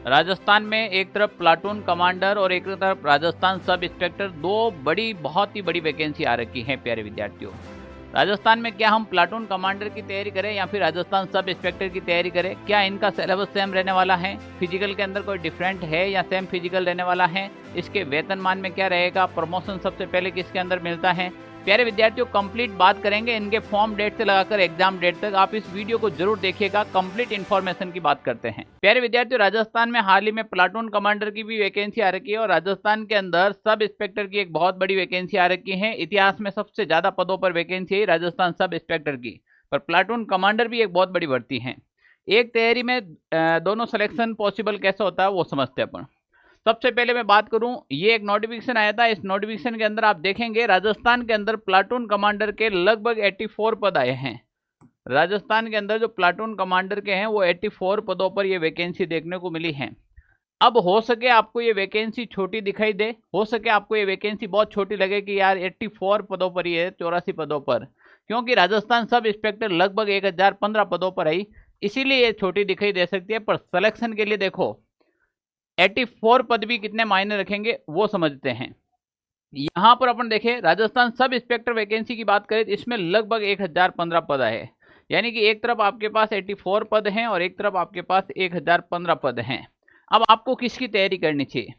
राजस्थान में एक तरफ प्लाटून कमांडर और एक तरफ राजस्थान सब इंस्पेक्टर, दो बहुत ही बड़ी वैकेंसी आ रखी है प्यारे विद्यार्थियों। राजस्थान में क्या हम प्लाटून कमांडर की तैयारी करें या फिर राजस्थान सब इंस्पेक्टर की तैयारी करें? क्या इनका सिलेबस सेम रहने वाला है? फिजिकल के अंदर कोई डिफरेंट है या सेम फिजिकल रहने वाला है? इसके वेतनमान में क्या रहेगा? प्रमोशन सबसे पहले किसके अंदर मिलता है? प्यारे विद्यार्थियों, कंप्लीट बात करेंगे इनके फॉर्म डेट से लगाकर एग्जाम डेट तक। आप इस वीडियो को जरूर देखिएगा, कंप्लीट इन्फॉर्मेशन की बात करते हैं। प्यारे विद्यार्थियों, राजस्थान में हाल ही में प्लाटून कमांडर की भी वैकेंसी आ रखी है और राजस्थान के अंदर सब इंस्पेक्टर की एक बहुत बड़ी वैकेंसी आ रखी है। इतिहास में सबसे ज्यादा पदों पर वैकेंसी है राजस्थान सब इंस्पेक्टर की, पर प्लाटून कमांडर भी एक बहुत बड़ी भर्ती है। एक तैयारी में दोनों सिलेक्शन पॉसिबल कैसे होता है वो समझते हैं अपन। सबसे पहले मैं बात करूं, ये एक नोटिफिकेशन आया था। इस नोटिफिकेशन के अंदर आप देखेंगे राजस्थान के अंदर प्लाटून कमांडर के लगभग 84 पद आए हैं। राजस्थान के अंदर जो प्लाटून कमांडर के हैं वो 84 पदों पर ये वैकेंसी देखने को मिली है। अब हो सके आपको ये वैकेंसी छोटी दिखाई दे, हो सके आपको ये वैकेंसी बहुत छोटी लगे कि यार 84 पदों पर ही है, 84 पदों पर, क्योंकि राजस्थान सब इंस्पेक्टर लगभग 1015 पदों पर आई, इसीलिए ये छोटी दिखाई दे सकती है। पर सिलेक्शन के लिए देखो 84 पद भी कितने मायने रखेंगे वो समझते हैं। यहां पर अपन देखें राजस्थान सब इंस्पेक्टर वैकेंसी की बात करें तो इसमें लगभग 1015 पद आए, यानी कि एक तरफ आपके पास 84 पद हैं और एक तरफ आपके पास 1015 पद हैं। अब आपको किसकी तैयारी करनी चाहिए?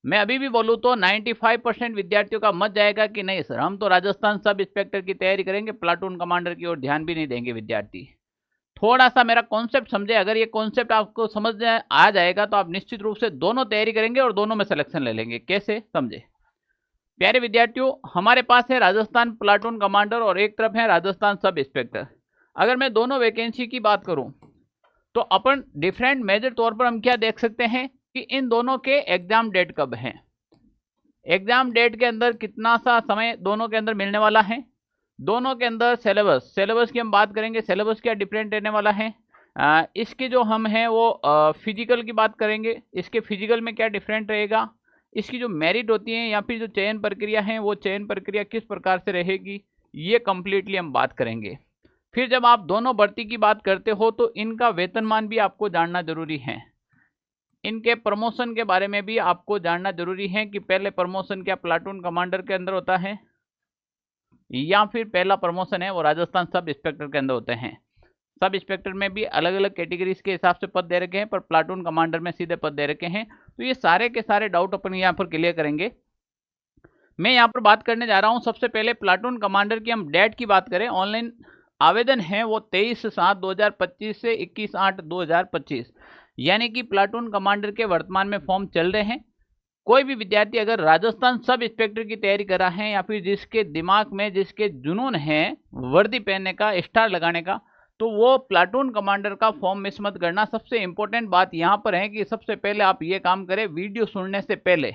मैं अभी भी बोलूं तो 95% विद्यार्थियों का मत जाएगा कि नहीं सर हम तो राजस्थान सब इंस्पेक्टर की तैयारी करेंगे, प्लाटून कमांडर की ओर ध्यान भी नहीं देंगे विद्यार्थी। थोड़ा सा मेरा कॉन्सेप्ट समझे, अगर ये कॉन्सेप्ट आपको समझ आ जाएगा तो आप निश्चित रूप से दोनों तैयारी करेंगे और दोनों में सिलेक्शन ले लेंगे। कैसे समझे? प्यारे विद्यार्थियों, हमारे पास है राजस्थान प्लाटून कमांडर और एक तरफ है राजस्थान सब इंस्पेक्टर। अगर मैं दोनों वैकेंसी की बात करूं तो अपन डिफरेंट मेजर तौर पर हम क्या देख सकते हैं कि इन दोनों के एग्जाम डेट कब हैं, एग्जाम डेट के अंदर कितना सा समय दोनों के अंदर मिलने वाला है, दोनों के अंदर सिलेबस की हम बात करेंगे, सिलेबस क्या डिफरेंट रहने वाला है। इसके जो हम हैं वो फिजिकल की बात करेंगे, इसके फिजिकल में क्या डिफरेंट रहेगा, इसकी जो मेरिट होती है या फिर जो चयन प्रक्रिया है वो चयन प्रक्रिया किस प्रकार से रहेगी, ये कंप्लीटली हम बात करेंगे। फिर जब आप दोनों भर्ती की बात करते हो तो इनका वेतनमान भी आपको जानना जरूरी है, इनके प्रमोशन के बारे में भी आपको जानना जरूरी है कि पहले प्रमोशन क्या प्लाटून कमांडर के अंदर होता है या फिर पहला प्रमोशन है वो राजस्थान सब इंस्पेक्टर के अंदर होते हैं। सब इंस्पेक्टर में भी अलग अलग कैटेगरीज के हिसाब से पद दे रखे हैं, पर प्लाटून कमांडर में सीधे पद दे रखे हैं। तो ये सारे के सारे डाउट अपन यहाँ पर क्लियर करेंगे। मैं यहाँ पर बात करने जा रहा हूँ सबसे पहले प्लाटून कमांडर की हम डेट की बात करें, ऑनलाइन आवेदन है वो 23/7/2025 से 21/8/2025, यानी कि प्लाटून कमांडर के वर्तमान में फॉर्म चल रहे हैं। कोई भी विद्यार्थी अगर राजस्थान सब इंस्पेक्टर की तैयारी कर रहा है या फिर जिसके दिमाग में जिसके जुनून है वर्दी पहनने का, स्टार लगाने का, तो वो प्लाटून कमांडर का फॉर्म मिस मत करना। सबसे इंपॉर्टेंट बात यहाँ पर है कि सबसे पहले आप ये काम करें, वीडियो सुनने से पहले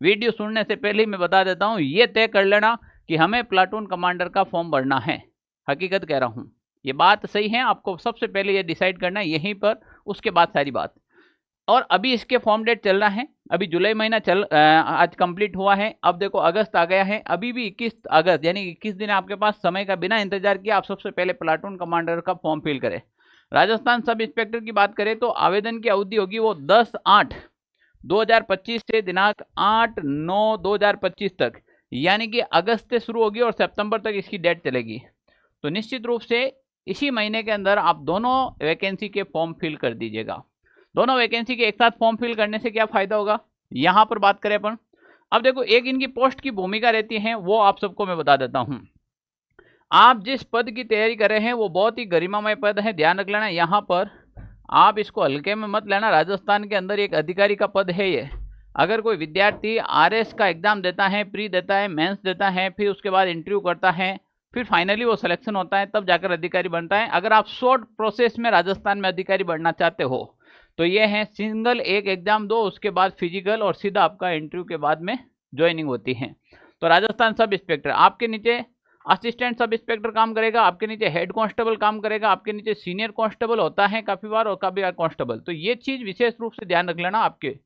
वीडियो सुनने से पहले ही मैं बता देता हूँ, ये तय कर लेना कि हमें प्लाटून कमांडर का फॉर्म भरना है। हकीकत कह रहा हूँ, ये बात सही है, आपको सबसे पहले ये डिसाइड करना है यहीं पर, उसके बाद सारी बात। और अभी इसके फॉर्म डेट चल रहा है, अभी जुलाई महीना आज कंप्लीट हुआ है, अब देखो अगस्त आ गया है, अभी भी 21 अगस्त यानी 21 दिन आपके पास समय का, बिना इंतजार किए आप सबसे पहले प्लाटून कमांडर का फॉर्म फिल करें। राजस्थान सब इंस्पेक्टर की बात करें तो आवेदन की अवधि होगी वो 10/8/2025 से दिनांक 8/9/2025 तक, यानी कि अगस्त से शुरू होगी और सितंबर तक इसकी डेट चलेगी। तो निश्चित रूप से इसी महीने के अंदर आप दोनों वैकेंसी के फॉर्म फिल कर दीजिएगा। दोनों वैकेंसी के एक साथ फॉर्म फिल करने से क्या फायदा होगा, यहां पर बात करें अपन। अब देखो एक इनकी पोस्ट की भूमिका रहती है वो आप सबको मैं बता देता हूं। आप जिस पद की तैयारी कर रहे हैं वो बहुत ही गरिमामय पद है, ध्यान रख लेना, यहाँ पर आप इसको हल्के में मत लेना। राजस्थान के अंदर एक अधिकारी का पद है ये। अगर कोई विद्यार्थी आरएस का एग्जाम देता है, प्री देता है, मेंस देता है, फिर उसके बाद इंटरव्यू करता है, फिर फाइनली वो सिलेक्शन होता है, तब जाकर अधिकारी बनता है। अगर आप शॉर्ट प्रोसेस में राजस्थान में अधिकारी बनना चाहते हो तो ये है सिंगल एक एग्जाम दो, उसके बाद फिजिकल और सीधा आपका इंटरव्यू के बाद में ज्वाइनिंग होती है। तो राजस्थान सब इंस्पेक्टर, आपके नीचे असिस्टेंट सब इंस्पेक्टर काम करेगा, आपके नीचे हेड कांस्टेबल काम करेगा, आपके नीचे सीनियर कांस्टेबल होता है काफी बार और काफी बार कांस्टेबल। तो ये चीज विशेष रूप से ध्यान रख लेना। आपके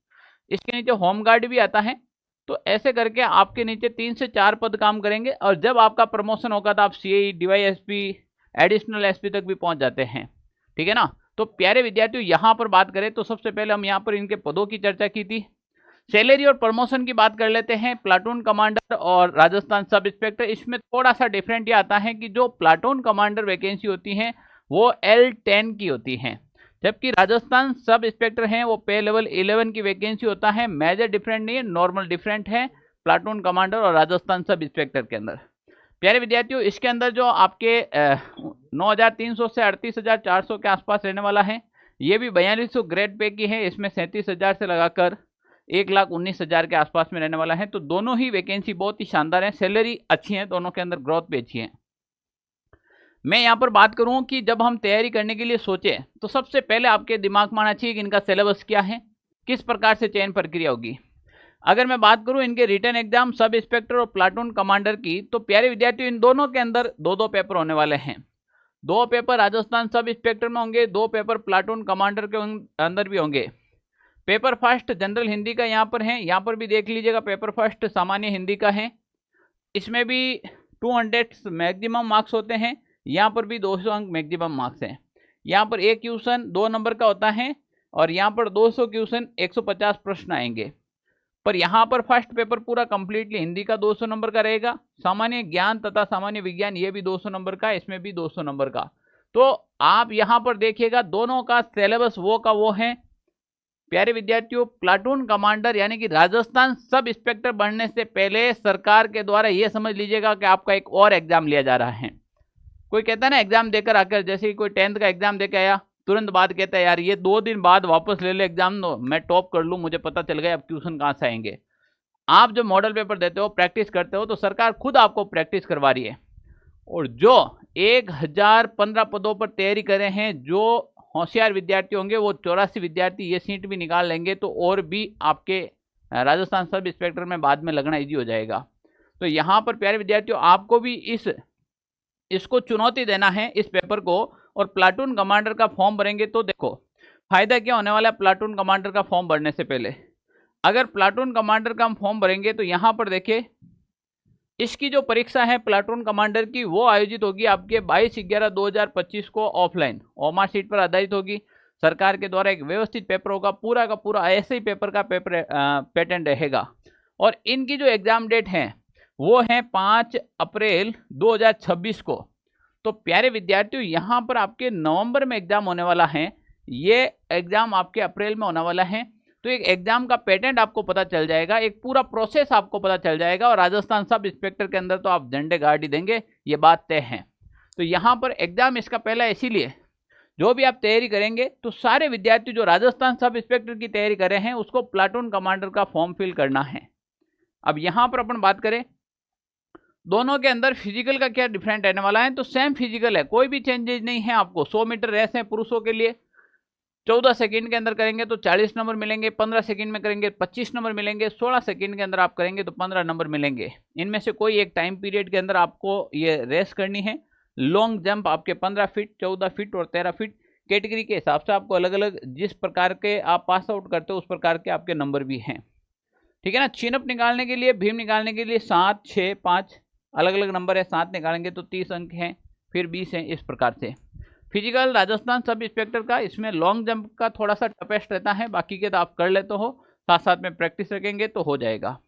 इसके नीचे होम गार्ड भी आता है। तो ऐसे करके आपके नीचे 3 से 4 पद काम करेंगे और जब आपका प्रमोशन होगा तो आप सीआई, डीवाईएसपी, एडिशनल एसपी तक भी पहुंच जाते हैं, ठीक है ना। तो प्यारे विद्यार्थियों यहाँ पर बात करें तो सबसे पहले हम यहाँ पर इनके पदों की चर्चा की थी। सैलरी और प्रमोशन की बात कर लेते हैं। प्लाटून कमांडर और राजस्थान सब इंस्पेक्टर, इसमें थोड़ा सा डिफरेंट ये आता है कि जो प्लाटून कमांडर वैकेंसी होती हैं वो L10 की होती हैं, जबकि राजस्थान सब इंस्पेक्टर हैं वो पे लेवल 11 की वैकेंसी होता है। मेजर डिफरेंट नहीं है, नॉर्मल डिफरेंट है प्लाटून कमांडर और राजस्थान सब इंस्पेक्टर के अंदर। प्यारे विद्यार्थियों, इसके अंदर जो आपके 9,300 से 38,400 के आसपास रहने वाला है, ये भी 4200 ग्रेड पे की है। इसमें 37,000 से लगाकर 1,19,000 के आसपास में रहने वाला है। तो दोनों ही वैकेंसी बहुत ही शानदार है, सैलरी अच्छी है, दोनों के अंदर ग्रोथ भी अच्छी है। मैं यहाँ पर बात करूँ कि जब हम तैयारी करने के लिए सोचे तो सबसे पहले आपके दिमाग में आना चाहिए कि इनका सिलेबस क्या है, किस प्रकार से चयन प्रक्रिया होगी। अगर मैं बात करूं इनके रिटन एग्जाम सब इंस्पेक्टर और प्लाटून कमांडर की, तो प्यारे विद्यार्थियों इन दोनों के अंदर दो पेपर होने वाले हैं। 2 पेपर राजस्थान सब इंस्पेक्टर में होंगे, 2 पेपर प्लाटून कमांडर के अंदर भी होंगे। पेपर फर्स्ट जनरल हिंदी का यहाँ पर है, यहाँ पर भी देख लीजिएगा पेपर फर्स्ट सामान्य हिंदी का है। इसमें भी 200 मैक्सिमम मार्क्स होते हैं, यहाँ पर भी 200 अंक मैक्सिमम मार्क्स हैं। यहाँ पर एक क्वेश्चन 2 नंबर का होता है और यहाँ पर 200 क्वेश्चन 150 प्रश्न आएंगे। पर यहाँ पर फर्स्ट पेपर पूरा कंप्लीटली हिंदी का 200 नंबर का रहेगा। सामान्य ज्ञान तथा सामान्य विज्ञान ये भी 200 नंबर का, इसमें भी 200 नंबर का। तो आप यहाँ पर देखिएगा दोनों का सिलेबस वो का वो है। प्यारे विद्यार्थियों, प्लाटून कमांडर यानी कि राजस्थान सब इंस्पेक्टर बनने से पहले सरकार के द्वारा ये समझ लीजिएगा कि आपका एक और एग्जाम लिया जा रहा है। कोई कहता है ना एग्जाम देकर आकर, जैसे कि कोई 10th का एग्जाम देकर आया, तुरंत बाद कहता है यार ये 2 दिन बाद वापस ले ले एग्जाम, दो मैं टॉप कर लूँ, मुझे पता चल गया अब क्वेश्चन कहाँ से आएंगे। आप जो मॉडल पेपर देते हो, प्रैक्टिस करते हो, तो सरकार खुद आपको प्रैक्टिस करवा रही है। और जो 1015 पदों पर तैयारी कर रहे हैं, जो होशियार विद्यार्थी होंगे वो 84 विद्यार्थी ये सीट भी निकाल लेंगे, तो और भी आपके राजस्थान सब इंस्पेक्टर में बाद में लगना ईजी हो जाएगा। तो यहाँ पर प्यारे विद्यार्थियों आपको भी इसको चुनौती देना है, इस पेपर को। और प्लाटून कमांडर का फॉर्म भरेंगे तो देखो फायदा क्या होने वाला है। प्लाटून कमांडर का फॉर्म भरने से पहले अगर प्लाटून कमांडर का हम फॉर्म भरेंगे तो यहाँ पर देखिए इसकी जो परीक्षा है प्लाटून कमांडर की, वो आयोजित होगी आपके 22/11/2025 को ऑफलाइन ओमार सीट पर आधारित होगी। सरकार के द्वारा एक व्यवस्थित पेपर होगा, पूरा का पूरा ऐसे ही पेपर का पैटर्न रहेगा। और इनकी जो एग्जाम डेट है वो है 5 अप्रैल 2026 को। तो प्यारे विद्यार्थियों यहाँ पर आपके नवंबर में एग्जाम होने वाला है, ये एग्जाम आपके अप्रैल में होने वाला है। तो एक एग्जाम का पैटर्न आपको पता चल जाएगा, एक पूरा प्रोसेस आपको पता चल जाएगा। और राजस्थान सब इंस्पेक्टर के अंदर तो आप झंडे गाड़ ही देंगे, ये बात तय है। तो यहाँ पर एग्जाम इसका पहला इसीलिए जो भी आप तैयारी करेंगे तो सारे विद्यार्थी जो राजस्थान सब इंस्पेक्टर की तैयारी कर रहे हैं उसको प्लाटून कमांडर का फॉर्म फिल करना है। अब यहाँ पर अपन बात करें दोनों के अंदर फिजिकल का क्या डिफरेंट रहने वाला है, तो सेम फिजिकल है, कोई भी चेंजेज नहीं है। आपको 100 मीटर रेस है पुरुषों के लिए, 14 सेकंड के अंदर करेंगे तो 40 नंबर मिलेंगे, 15 सेकंड में करेंगे 25 नंबर मिलेंगे, 16 सेकंड के अंदर आप करेंगे तो 15 नंबर मिलेंगे। इनमें से कोई एक टाइम पीरियड के अंदर आपको ये रेस करनी है। लॉन्ग जंप आपके 15 फीट, 14 फीट और 13 फीट कैटेगरी के हिसाब से आपको अलग अलग जिस प्रकार के आप पास आउट करते हो उस प्रकार के आपके नंबर भी हैं, ठीक है ना। चिनअप निकालने के लिए, भीम निकालने के लिए 7, 6, 5 अलग अलग नंबर है। 7 निकालेंगे तो 30 अंक हैं, फिर 20 हैं, इस प्रकार से। फिजिकल राजस्थान सब इंस्पेक्टर का इसमें लॉन्ग जंप का थोड़ा सा टफेस्ट रहता है, बाकी के तो आप कर लेते हो, साथ साथ में प्रैक्टिस रखेंगे तो हो जाएगा।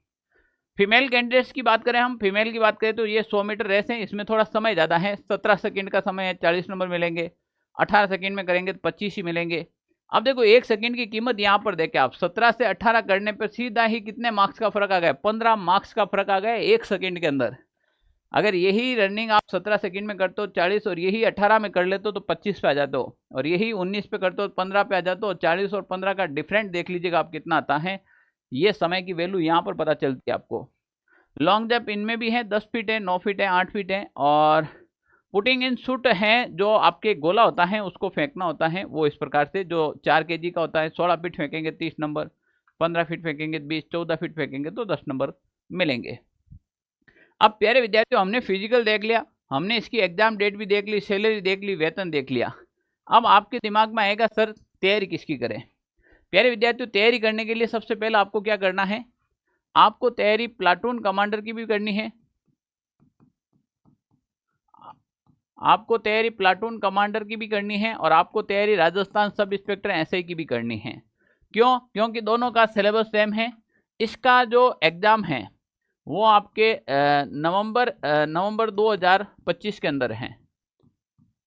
फीमेल कैंडिडेट्स की बात करें, हम फीमेल की बात करें तो ये 100 मीटर रेस है, इसमें थोड़ा समय ज़्यादा है, 17 सेकंड का समय है, 40 नंबर मिलेंगे। 18 सेकंड में करेंगे तो 25 ही मिलेंगे। अब देखो 1 सेकंड की कीमत यहाँ पर देखें आप, 17 से 18 करने पर सीधा ही कितने मार्क्स का फर्क आ गया, 15 मार्क्स का फर्क आ गया 1 सेकंड के अंदर। अगर यही रनिंग आप 17 सेकंड में करते हो 40 और यही 18 में कर लेते हो तो 25 पे आ जाते हो, और यही 19 पे करते हो 15 पे आ जाते हो। 40 और 15 का डिफरेंट देख लीजिएगा आप कितना आता है, ये समय की वैल्यू यहाँ पर पता चलती है आपको। लॉन्ग जंप इनमें भी है, 10 फीट है, 9 फीट है, 8 फीट है। और पुटिंग इन शूट है, जो आपके गोला होता है उसको फेंकना होता है, वो इस प्रकार से जो 4 kg का होता है। 16 फीट फेंकेंगे 30 नंबर, 15 फीट फेंकेंगे 20, 14 फीट फेंकेंगे तो 10 नंबर मिलेंगे। अब प्यारे विद्यार्थियों हमने फिजिकल देख लिया, हमने इसकी एग्जाम डेट भी देख ली, सैलरी देख ली, वेतन देख लिया। अब आपके दिमाग में आएगा सर तैयारी किसकी करें। प्यारे विद्यार्थियों तैयारी करने के लिए सबसे पहले आपको क्या करना है, आपको तैयारी प्लाटून कमांडर की भी करनी है, आपको तैयारी प्लाटून कमांडर की भी करनी है और आपको तैयारी राजस्थान सब इंस्पेक्टर एसआई की भी करनी है। क्यों? क्योंकि दोनों का सिलेबस सेम है। इसका जो एग्ज़ाम है वो आपके नवंबर 2025 के अंदर है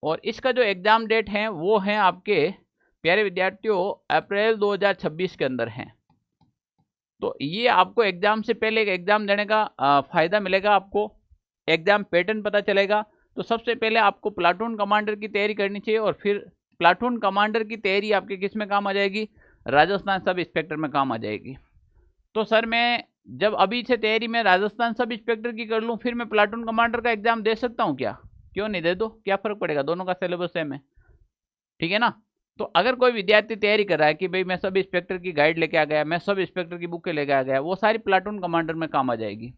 और इसका जो एग्ज़ाम डेट है वो है आपके प्यारे विद्यार्थियों अप्रैल 2026 के अंदर है। तो ये आपको एग्ज़ाम से पहले एक एग्ज़ाम देने का फ़ायदा मिलेगा, आपको एग्ज़ाम पैटर्न पता चलेगा। तो सबसे पहले आपको प्लाटून कमांडर की तैयारी करनी चाहिए और फिर प्लाटून कमांडर की तैयारी आपके किस में काम आ जाएगी? राजस्थान सब इंस्पेक्टर में काम आ जाएगी। तो सर मैं जब अभी से तैयारी में राजस्थान सब इंस्पेक्टर की कर लूँ फिर मैं प्लाटून कमांडर का एग्ज़ाम दे सकता हूँ क्या? क्यों नहीं, दे दो, क्या फ़र्क पड़ेगा, दोनों का सिलेबस सेम है, ठीक है ना। तो अगर कोई विद्यार्थी तैयारी कर रहा है कि भाई मैं सब इंस्पेक्टर की गाइड लेके आ गया, मैं सब इंस्पेक्टर की बुक लेके आ गया, वो सारी प्लाटून कमांडर में काम आ जाएगी।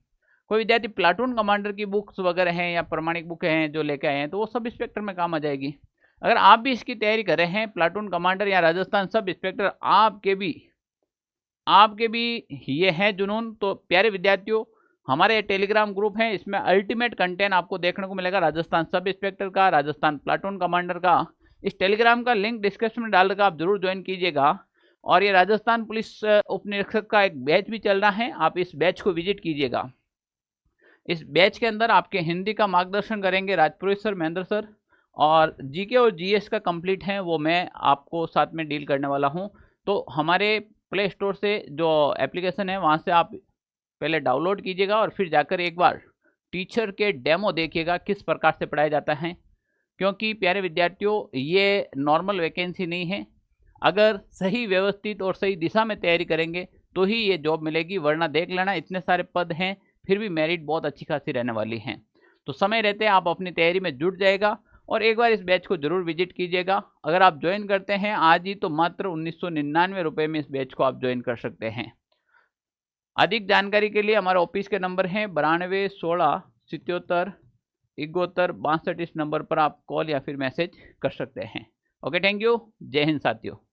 कोई विद्यार्थी प्लाटून कमांडर की बुक्स वगैरह हैं या प्रमाणिक बुकें हैं जो लेके आए हैं तो वो सब इंस्पेक्टर में काम आ जाएगी। अगर आप भी इसकी तैयारी कर रहे हैं प्लाटून कमांडर या राजस्थान सब इंस्पेक्टर, आपके भी ये है जुनून, तो प्यारे विद्यार्थियों हमारे टेलीग्राम ग्रुप है, इसमें अल्टीमेट कंटेंट आपको देखने को मिलेगा राजस्थान सब इंस्पेक्टर का, राजस्थान प्लाटून कमांडर का। इस टेलीग्राम का लिंक डिस्क्रिप्शन में डाल कर आप जरूर ज्वाइन कीजिएगा। और ये राजस्थान पुलिस उपनिरीक्षक का एक बैच भी चल रहा है, आप इस बैच को विजिट कीजिएगा। इस बैच के अंदर आपके हिंदी का मार्गदर्शन करेंगे राजपुरोहित सर, महेंद्र सर, और जीके और जीएस का कंप्लीट है वो मैं आपको साथ में डील करने वाला हूँ। तो हमारे प्ले स्टोर से जो एप्लीकेशन है वहाँ से आप पहले डाउनलोड कीजिएगा और फिर जाकर एक बार टीचर के डेमो देखिएगा किस प्रकार से पढ़ाया जाता है। क्योंकि प्यारे विद्यार्थियों ये नॉर्मल वैकेंसी नहीं है, अगर सही व्यवस्थित और सही दिशा में तैयारी करेंगे तो ही ये जॉब मिलेगी, वरना देख लेना इतने सारे पद हैं फिर भी मेरिट बहुत अच्छी खासी रहने वाली है। तो समय रहते आप अपनी तैयारी में जुट जाएगा और एक बार इस बैच को जरूर विजिट कीजिएगा। अगर आप ज्वाइन करते हैं आज ही तो मात्र 1999 रुपये में इस बैच को आप ज्वाइन कर सकते हैं। अधिक जानकारी के लिए हमारे ऑफिस के नंबर हैं 92 16 77 71 62। इस नंबर पर आप कॉल या फिर मैसेज कर सकते हैं। ओके, थैंक यू, जय हिंद साथियों।